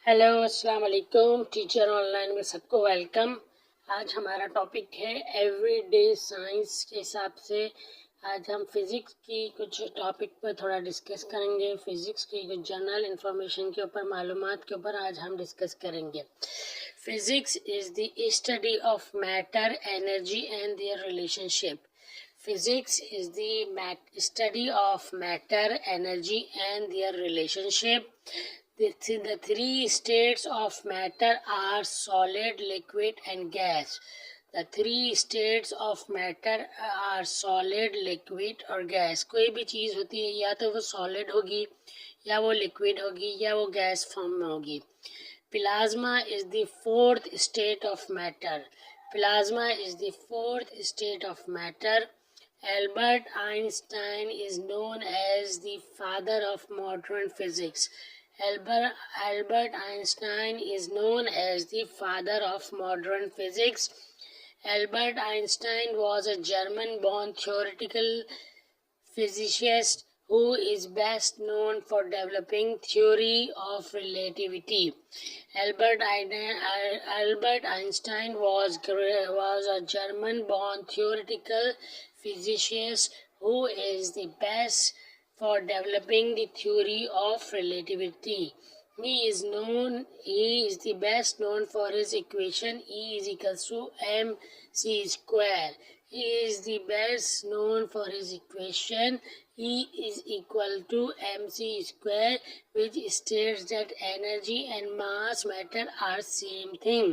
Hello अस्सलाम वालेकुम। Teacher online में सबको वेलकम। आज हमारा टॉपिक है एवरीडे साइंस के हिसाब से। आज हम फिज़िक्स की कुछ टॉपिक पर थोड़ा डिस्कस करेंगे। फिज़िक्स की कुछ जनरल इंफॉर्मेशन के ऊपर, मालूमात के ऊपर आज हम डिस्कस करेंगे। Physics is the study of matter, energy and their relationship. Physics is the study of matter, energy and their relationship. The three states of matter are solid, liquid and gas. The three states of matter are solid, liquid और gas. कोई भी चीज़ होती है या तो वो solid होगी, या वो liquid होगी, या वो gas form में होगी. Plasma is the fourth state of matter. Plasma is the fourth state of matter. Albert Einstein is known as the father of modern physics. Albert Einstein is known as the father of modern physics. Albert Einstein was a German-born theoretical physicist who is best known for developing theory of relativity. Albert Einstein was a German-born theoretical physicist who is the best for developing the theory of relativity. He is the best known for his equation E is equals to mc square. He is the best known for his equation E is equal to mc square, which states that energy and mass matter are same thing.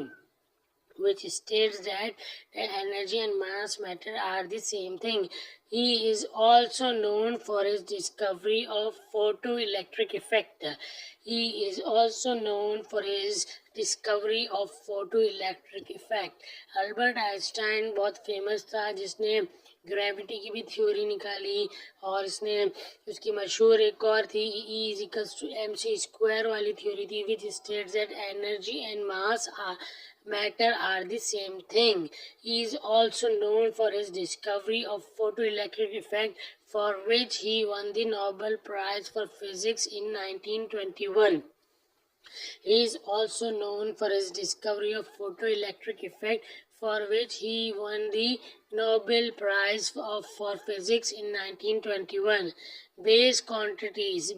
Which states that energy and mass matter are the same thing. He is also known for his discovery of photoelectric effect. He is also known for his discovery of photoelectric effect. Albert Einstein बहुत famous था, जिसने gravity की भी theory निकाली, और इसने उसकी मशहूर एक और थी E is equals to mc square वाली थ्योरी थी, which states that energy and matter are the same thing. He is also known for his discovery of photoelectric effect, for which he won the Nobel Prize for Physics in 1921. He is also known for his discovery of photoelectric effect, for which he won the Nobel Prize for Physics in 1921. Base quantities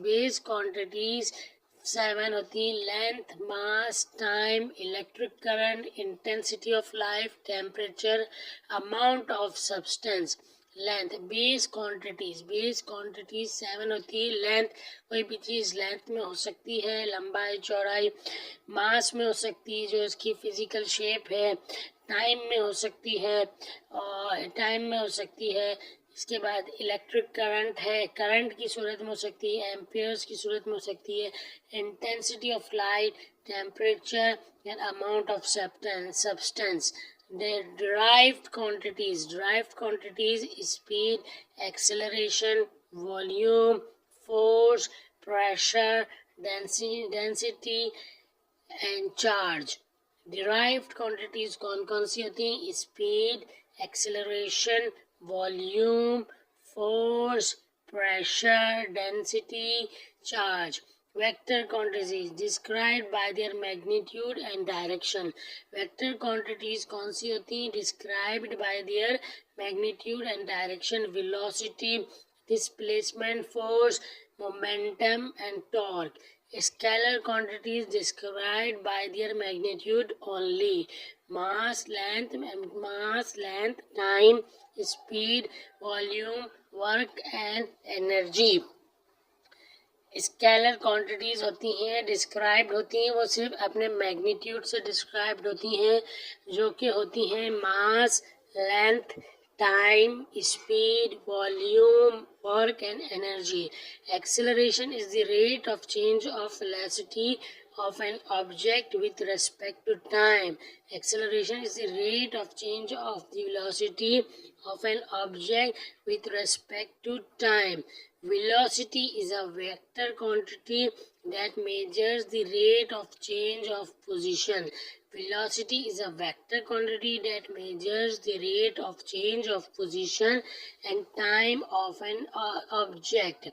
7 होती: length, mass, time, electric current, intensity of light, temperature, amount of substance. Length, base quantities 7 होती है. Length, कोई भी चीज़ length में हो सकती है, लंबाई चौड़ाई. मास में हो सकती है, जो इसकी फिजिकल शेप है. टाइम में हो सकती है, इसके बाद इलेक्ट्रिक करंट है, करंट की सूरत में हो सकती है, एम्पियर्स की सूरत में हो सकती है. Intensity of light, temperature and amount of substance. derived quantities speed, acceleration, volume, force, pressure, density and charge. derived quantities कौन सी होती हैं? Speed, acceleration, volume, force, pressure, density, charge. Vector quantities described by their magnitude and direction. Vector quantities कौन सी होती हैं? Described by their magnitude and direction. Velocity, displacement, force, momentum and torque. Scalar quantities described by their magnitude only. Mass, length, time, speed, volume, work and energy. Scalar quantities होती हैं, described होती हैं, वो सिर्फ अपने मैग्नीट्यूड से described होती हैं, जो कि होती हैं mass, length, time, speed, volume, work and energy. Acceleration is the rate of change of velocity of an object with respect to time. Acceleration is the rate of change of the velocity of an object with respect to time. Velocity is a vector quantity that measures the rate of change of position. Velocity is a vector quantity that measures the rate of change of position and time of an object.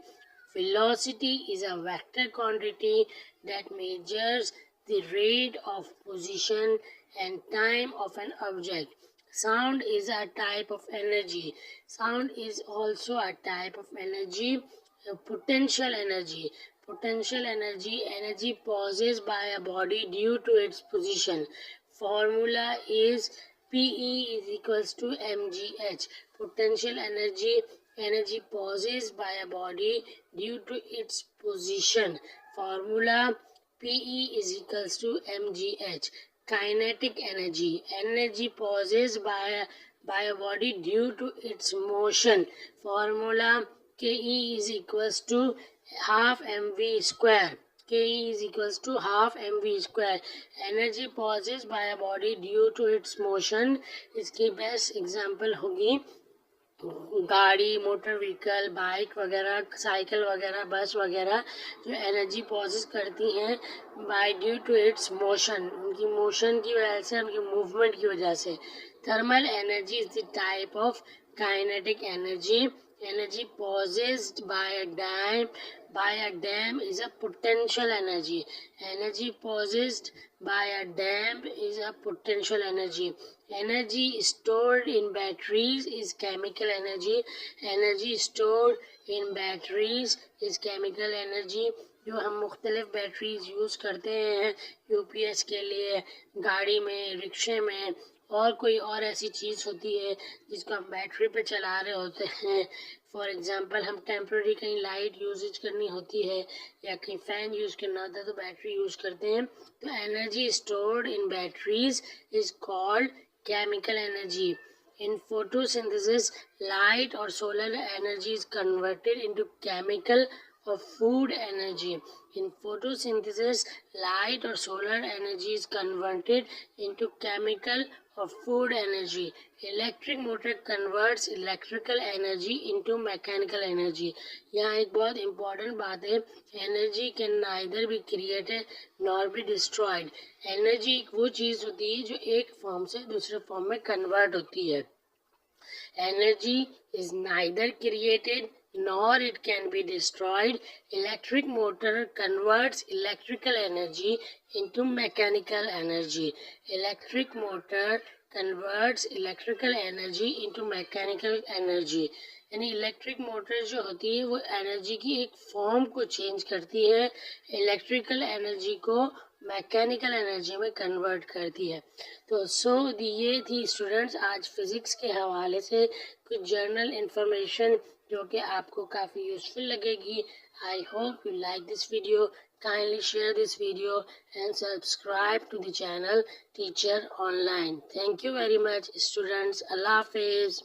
Velocity is a vector quantity that measures the rate of position and time of an object. Sound is a type of energy. Sound is also a type of energy, potential energy. Potential energy, energy possessed by a body due to its position. Formula is PE is equals to mgh. Potential energy, energy possessed by a body due to its position. Formula PE is equals to mgh. Kinetic energy, energy possessed by a body due to its motion. Formula Ke is equals to half mv square. Ke is equals to half mv square. Energy possessed by a body due to its motion. इसकी best example होगी गाड़ी, motor vehicle, bike वगैरह, cycle वगैरह, bus वगैरह जो energy possess करती हैं by due to its motion, उनकी मोशन की वजह से, उनकी मूवमेंट की वजह से. Thermal energy is the type of kinetic energy. Energy possessed by a dam is a potential energy. Energy possessed by a dam is a potential energy. Energy stored in batteries is chemical energy. Energy stored in batteries is chemical energy. जो हम मुख्तलिफ batteries use करते हैं UPS के लिए, गाड़ी में, रिक्शे में, और कोई और ऐसी चीज़ होती है जिसको हम बैटरी पे चला रहे होते हैं. फॉर एग्जांपल हम टेम्प्रेरी कहीं लाइट यूजेज करनी होती है या कहीं फ़ैन यूज़ करना होता है तो बैटरी यूज़ करते हैं. तो energy stored in batteries is called chemical energy. In photosynthesis, light or solar energy is converted into chemical or food energy. In photosynthesis, light or solar energy is converted into chemical or food energy. Electric motor converts electrical energy into mechanical energy. यहाँ एक बहुत important बात है, energy can neither be created nor be destroyed. Energy वो चीज़ होती है जो एक फॉर्म से दूसरे फॉर्म में कन्वर्ट होती है. Energy is neither created nor it can be destroyed. Electric motor converts electrical energy into mechanical energy. Electric motor converts electrical energy into mechanical energy. यानी इलेक्ट्रिक मोटर जो होती है वो एनर्जी की एक फॉर्म को चेंज करती है, इलेक्ट्रिकल एनर्जी को मैकेनिकल एनर्जी में कन्वर्ट करती है. तो ये थी स्टूडेंट्स आज फिज़िक्स के हवाले से कुछ जर्नल इंफॉर्मेशन जो कि आपको काफ़ी यूज़फुल लगेगी. I hope you like this video. Kindly share this video and subscribe to the channel Teacher Online. Thank you very much students. Allah Hafiz.